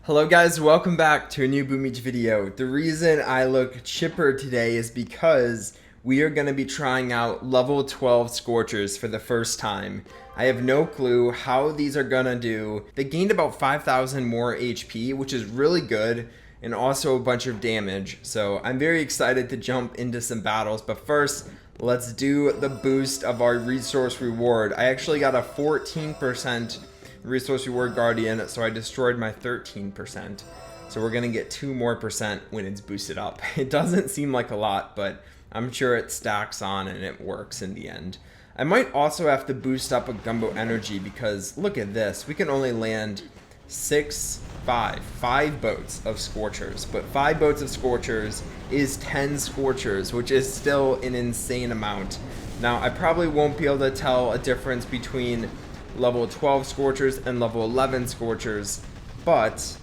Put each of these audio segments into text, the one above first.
Hello guys, welcome back to a new Boom Beach video. The reason I look chipper today is because we are going to be trying out level 12 Scorchers for the first time. I have no clue how these are going to do. They gained about 5,000 more HP, which is really good, and also a bunch of damage. So I'm very excited to jump into some battles, but first, let's do the boost of our resource reward. I actually got a 14% resource reward guardian, so I destroyed my 13%. So we're gonna get 2% more when it's boosted up. It doesn't seem like a lot, but I'm sure it stacks on and it works in the end. I might also have to boost up a Gumbo energy because look at this. We can only land five boats of Scorchers, but 5 boats of Scorchers is 10 Scorchers, which is still an insane amount. Now I probably won't be able to tell a difference between level 12 Scorchers and level 11 Scorchers, but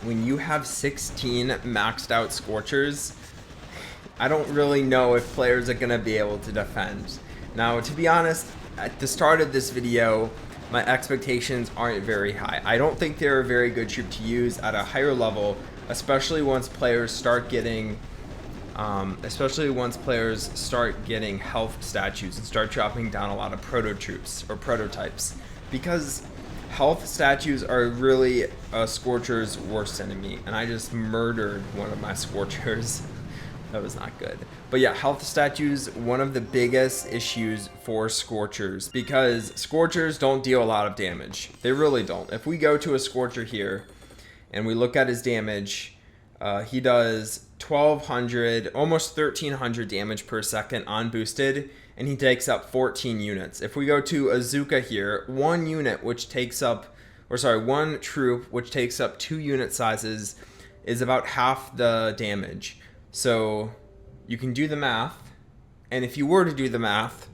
when you have 16 maxed out Scorchers, I don't really know if players are gonna be able to defend. Now, to be honest, at the start of this video, my expectations aren't very high. I don't think they're a very good troop to use at a higher level, especially once players start getting health statues and start dropping down a lot of proto troops or prototypes, because health statues are really a Scorcher's worst enemy, and I just murdered one of my Scorchers. That was not good. But yeah, health statues, one of the biggest issues for Scorchers, because Scorchers don't deal a lot of damage. They really don't. If we go to a Scorcher here and we look at his damage, he does 1,200, almost 1,300 damage per second on boosted, and he takes up 14 units. If we go to Azuka here, one troop, which takes up 2 unit sizes, is about half the damage. So you can do the math, and if you were to do the math,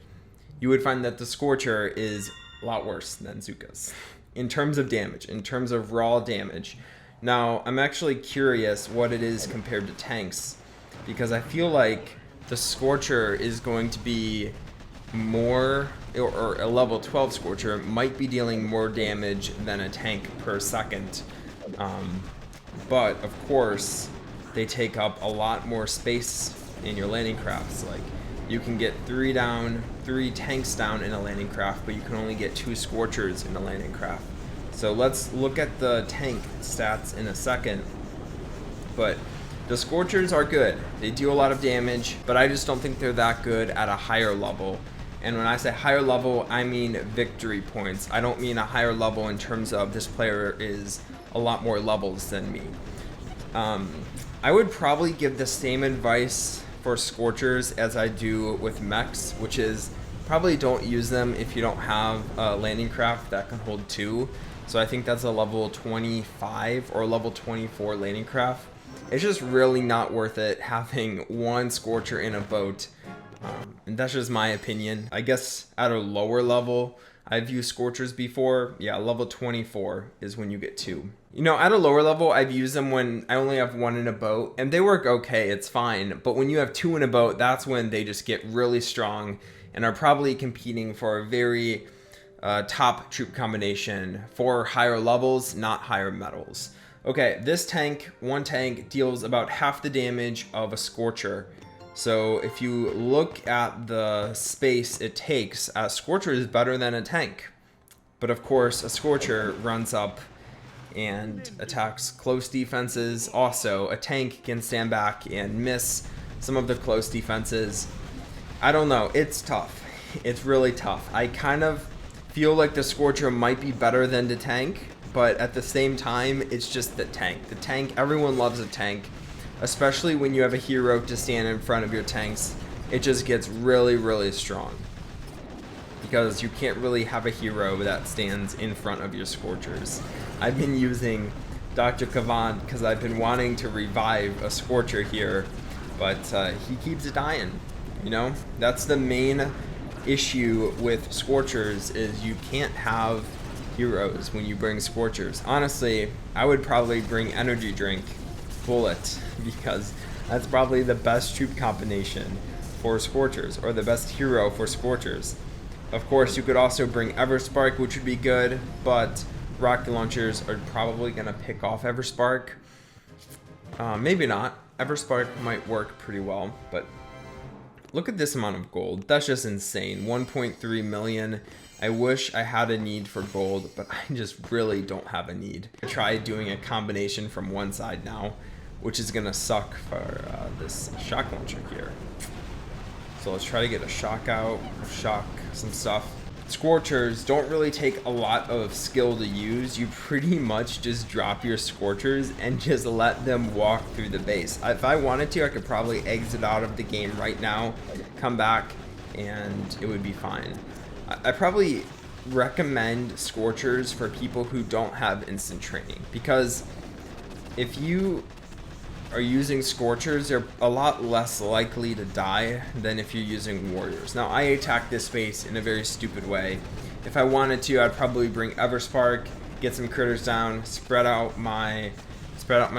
you would find that the Scorcher is a lot worse than Zuka's in terms of damage, in terms of raw damage. Now, I'm actually curious what it is compared to tanks, because I feel like the Scorcher is going to be more, or a level 12 Scorcher might be dealing more damage than a tank per second. But, of course, they take up a lot more space in your landing crafts. Like, you can get 3 tanks down in a landing craft, but you can only get 2 Scorchers in a landing craft. So let's look at the tank stats in a second. But the Scorchers are good. They do a lot of damage, but I just don't think they're that good at a higher level. And when I say higher level, I mean victory points. I don't mean a higher level in terms of this player is a lot more levels than me. I would probably give the same advice for Scorchers as I do with mechs, which is probably don't use them if you don't have a landing craft that can hold 2. So I think that's a level 25 or level 24 landing craft. It's just really not worth it having 1 Scorcher in a boat. And that's just my opinion. I guess at a lower level, I've used Scorchers before. Yeah, level 24 is when you get 2. You know, at a lower level, I've used them when I only have 1 in a boat, and they work okay, it's fine. But when you have 2 in a boat, that's when they just get really strong and are probably competing for a very top troop combination for higher levels, not higher metals. Okay, this tank, 1 tank, deals about half the damage of a Scorcher. So if you look at the space it takes, a Scorcher is better than a tank. But of course, a Scorcher runs up and attacks close defenses. Also, a tank can stand back and miss some of the close defenses. I don't know, it's tough. It's really tough. I kind of feel like the Scorcher might be better than the tank, but at the same time, it's just the tank. The tank, everyone loves a tank, especially when you have a hero to stand in front of your tanks. It just gets really, really strong, because you can't really have a hero that stands in front of your Scorchers. I've been using Dr. Kavan because I've been wanting to revive a Scorcher here, but he keeps dying. You know, that's the main issue with Scorchers, is you can't have heroes when you bring Scorchers. Honestly, I would probably bring energy drink bullet, because that's probably the best troop combination for Scorchers, or the best hero for Scorchers. Of course, you could also bring Everspark, which would be good, but rocket launchers are probably gonna pick off Everspark. Maybe not. Everspark might work pretty well, but look at this amount of gold. That's just insane. 1.3 million. I wish I had a need for gold, but I just really don't have a need. I tried doing a combination from one side now, which is gonna suck for this shock launcher here. So let's try to get a shock out, shock some stuff. Scorchers don't really take a lot of skill to use. You pretty much just drop your Scorchers and just let them walk through the base. If I wanted to, I could probably exit out of the game right now, come back, and it would be fine. I probably recommend Scorchers for people who don't have instant training, because if you are using Scorchers, they're a lot less likely to die than if you're using Warriors. Now, I attack this space in a very stupid way. If I wanted to, I'd probably bring Everspark, get some critters down, spread out my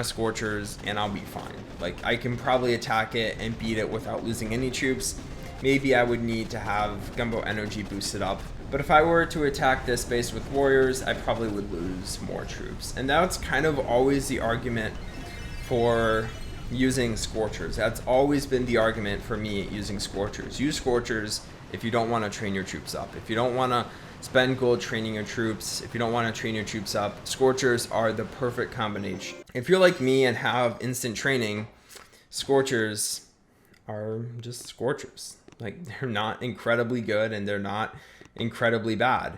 Scorchers, and I'll be fine. Like, I can probably attack it and beat it without losing any troops. Maybe I would need to have Gumbo Energy boosted up. But if I were to attack this base with Warriors, I probably would lose more troops. And that's kind of always the argument for using Scorchers. That's always been the argument for me using Scorchers. Use Scorchers if you don't want to train your troops up. If you don't want to spend gold training your troops, if you don't want to train your troops up, Scorchers are the perfect combination. If you're like me and have instant training, Scorchers are just Scorchers. Like, they're not incredibly good and they're not incredibly bad.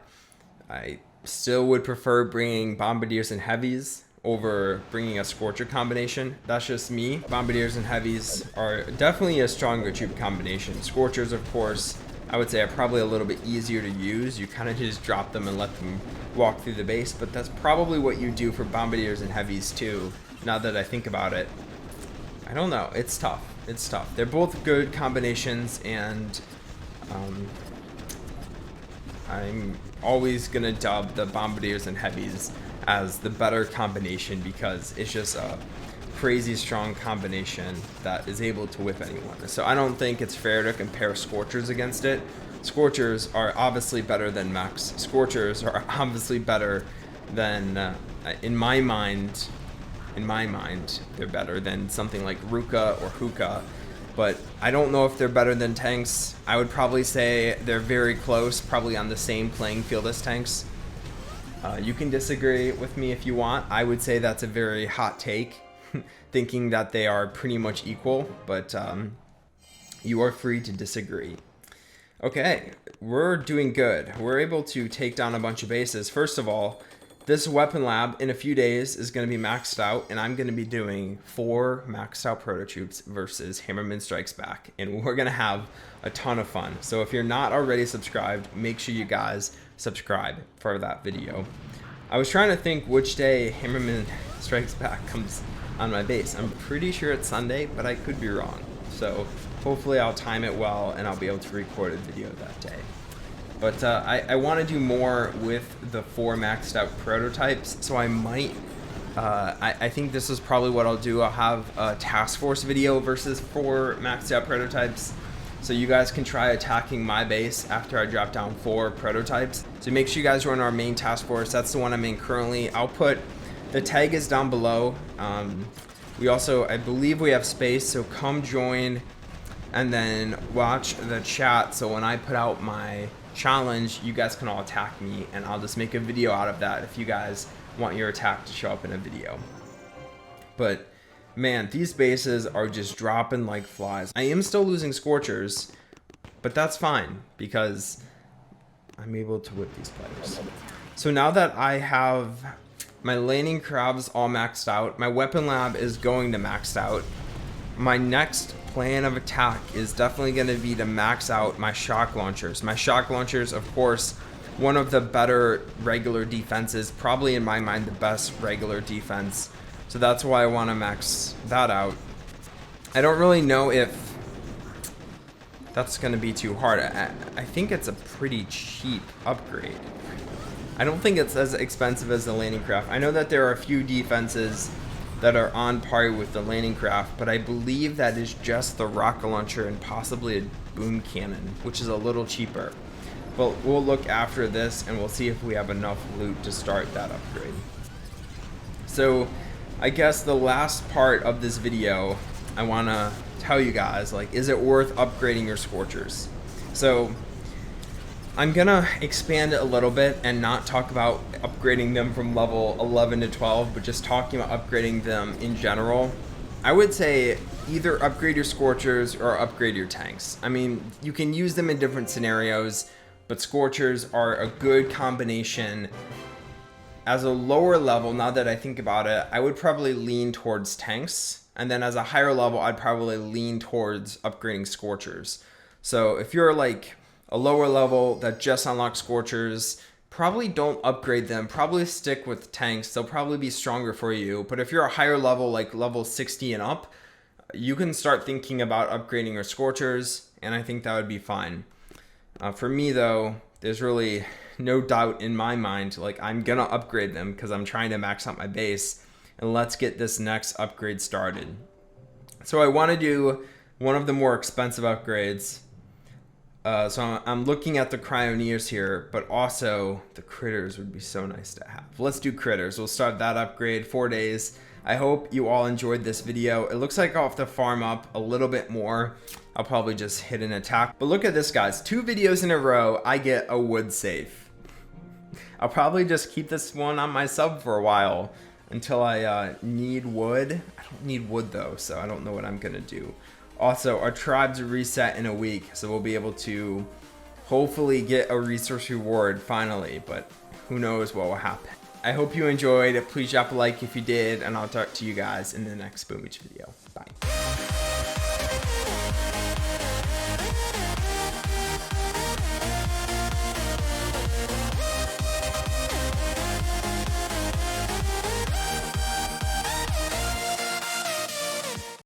I still would prefer bringing Bombardiers and Heavies over bringing a Scorcher combination. That's just me. Bombardiers and Heavies are definitely a stronger troop combination. Scorchers, of course, I would say are probably a little bit easier to use. You kind of just drop them and let them walk through the base, but that's probably what you do for Bombardiers and Heavies too, now that I think about it. I don't know. It's tough. It's tough. They're both good combinations, and I'm always going to dub the Bombardiers and Heavies as the better combination, because it's just a crazy strong combination that is able to whip anyone. So I don't think it's fair to compare Scorchers against it. Scorchers are obviously better than mechs. Scorchers are obviously better than, in my mind, they're better than something like Ruka or Hookah. But I don't know if they're better than tanks. I would probably say they're very close, probably on the same playing field as tanks. You can disagree with me if you want. I would say that's a very hot take, thinking that they are pretty much equal, but you are free to disagree. Okay, we're doing good. We're able to take down a bunch of bases. First of all, this weapon lab in a few days is going to be maxed out, and I'm going to be doing 4 maxed out prototroops versus Hammerman Strikes Back, and we're going to have a ton of fun. So if you're not already subscribed, make sure you guys subscribe for that video. I was trying to think which day Hammerman Strikes Back comes on my base. I'm pretty sure it's Sunday, but I could be wrong. So hopefully I'll time it well and I'll be able to record a video that day. But I want to do more with the 4 maxed out prototypes, so I might, I think this is probably what I'll do. I'll have a task force video versus 4 maxed out prototypes, so you guys can try attacking my base after I drop down 4 prototypes. So make sure you guys join our main task force. That's the one I'm in currently. I'll put, the tag is down below. We also, I believe we have space, so come join and then watch the chat. So when I put out my challenge, you guys can all attack me, and I'll just make a video out of that if you guys want your attack to show up in a video. But man, these bases are just dropping like flies. I am still losing Scorchers, but that's fine because I'm able to whip these players. So now that I have my landing crabs all maxed out, my weapon lab is going to max out, my next plan of attack is definitely going to be to max out my shock launchers. My shock launchers, of course, one of the better regular defenses, probably in my mind the best regular defense. So that's why I want to max that out. I don't really know if that's going to be too hard. I think it's a pretty cheap upgrade. I don't think it's as expensive as the landing craft. I know that there are a few defenses that are on par with the landing craft, but I believe that is just the rocket launcher and possibly a boom cannon, which is a little cheaper. but we'll look after this and we'll see if we have enough loot to start that upgrade. So I guess the last part of this video, I want to tell you guys, like, is it worth upgrading your Scorchers? So I'm gonna expand it a little bit and not talk about upgrading them from level 11 to 12, but just talking about upgrading them in general. I would say either upgrade your Scorchers or upgrade your tanks. I mean, you can use them in different scenarios, but Scorchers are a good combination. As a lower level, now that I think about it, I would probably lean towards tanks. And then as a higher level, I'd probably lean towards upgrading Scorchers. So if you're like a lower level that just unlocks Scorchers, probably don't upgrade them. Probably stick with tanks. They'll probably be stronger for you. But if you're a higher level, like level 60 and up, you can start thinking about upgrading your Scorchers, and I think that would be fine. For me though, there's really no doubt in my mind, like I'm gonna upgrade them because I'm trying to max out my base, and let's get this next upgrade started. So I want to do one of the more expensive upgrades. So I'm looking at the Cryoneers here, but also the Critters would be so nice to have. Let's do Critters. We'll start that upgrade, 4 days. I hope you all enjoyed this video. It looks like I'll have to farm up a little bit more. I'll probably just hit an attack. But look at this, guys. 2 videos in a row, I get a wood safe. I'll probably just keep this one on my sub for a while until I need wood. I don't need wood though, so I don't know what I'm gonna do. Also, our tribes reset in a week, so we'll be able to hopefully get a resource reward finally, but who knows what will happen. I hope you enjoyed. Please drop a like if you did, and I'll talk to you guys in the next Boomage video.